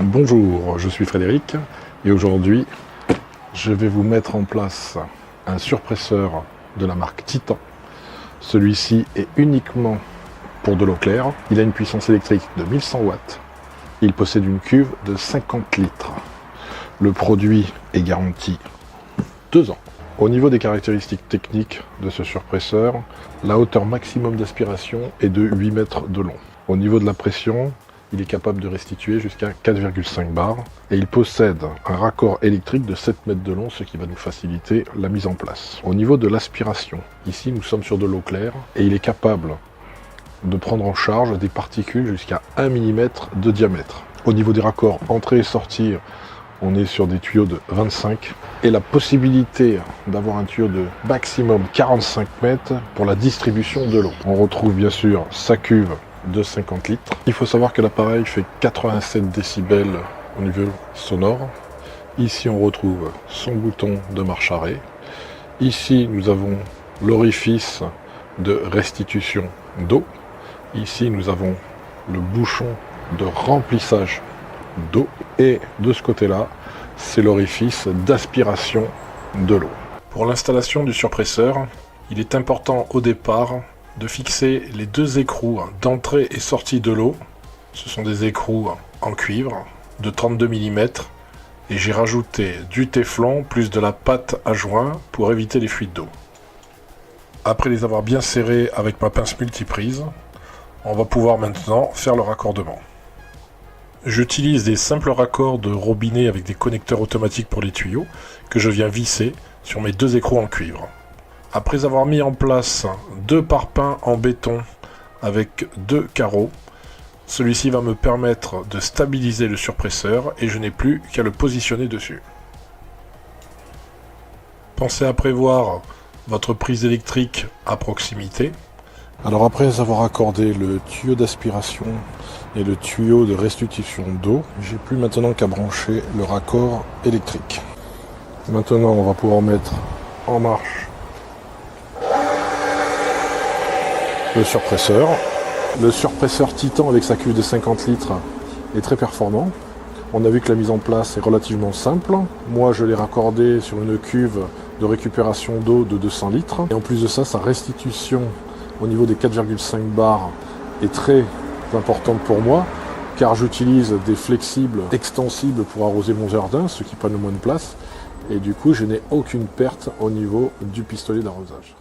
Bonjour, je suis Frédéric et aujourd'hui je vais vous mettre en place un surpresseur de la marque Titan. Celui-ci est uniquement pour de l'eau claire. Il a une puissance électrique de 1100 watts. Il possède une cuve de 50 litres. Le produit est garanti 2 ans. Au niveau des caractéristiques techniques de ce surpresseur, la hauteur maximum d'aspiration est de 8 mètres de long. Au niveau de la pression, il est capable de restituer jusqu'à 4,5 bars et il possède un raccord électrique de 7 mètres de long, ce qui va nous faciliter la mise en place. Au niveau de l'aspiration, ici nous sommes sur de l'eau claire et il est capable de prendre en charge des particules jusqu'à 1 mm de diamètre. Au niveau des raccords entrée et sortie, on est sur des tuyaux de 25 et la possibilité d'avoir un tuyau de maximum 45 mètres pour la distribution de l'eau. On retrouve bien sûr sa cuve de 50 litres. Il faut savoir que l'appareil fait 87 décibels au niveau sonore. Ici on retrouve son bouton de marche arrêt. Ici nous avons l'orifice de restitution d'eau. Ici nous avons le bouchon de remplissage d'eau. Et de ce côté-là, c'est l'orifice d'aspiration de l'eau. Pour l'installation du surpresseur, il est important au départ de fixer les 2 écrous d'entrée et sortie de l'eau. Ce sont des écrous en cuivre de 32 mm et j'ai rajouté du téflon plus de la pâte à joint pour éviter les fuites d'eau. Après les avoir bien serrés avec ma pince multiprise, on va pouvoir maintenant faire le raccordement. J'utilise des simples raccords de robinet avec des connecteurs automatiques pour les tuyaux que je viens visser sur mes 2 écrous en cuivre. Après avoir mis en place 2 parpaings en béton avec 2 carreaux, celui-ci va me permettre de stabiliser le surpresseur et je n'ai plus qu'à le positionner dessus. Pensez à prévoir votre prise électrique à proximité. Alors après avoir accordé le tuyau d'aspiration et le tuyau de restitution d'eau, j'ai plus maintenant qu'à brancher le raccord électrique. Maintenant on va pouvoir mettre en marche le surpresseur. Le surpresseur Titan avec sa cuve de 50 litres est très performant. On a vu que la mise en place est relativement simple. Moi je l'ai raccordé sur une cuve de récupération d'eau de 200 litres. Et en plus de ça, sa restitution au niveau des 4,5 bars est très importante pour moi, car j'utilise des flexibles extensibles pour arroser mon jardin, ce qui prennent le moins de place. Et du coup, je n'ai aucune perte au niveau du pistolet d'arrosage.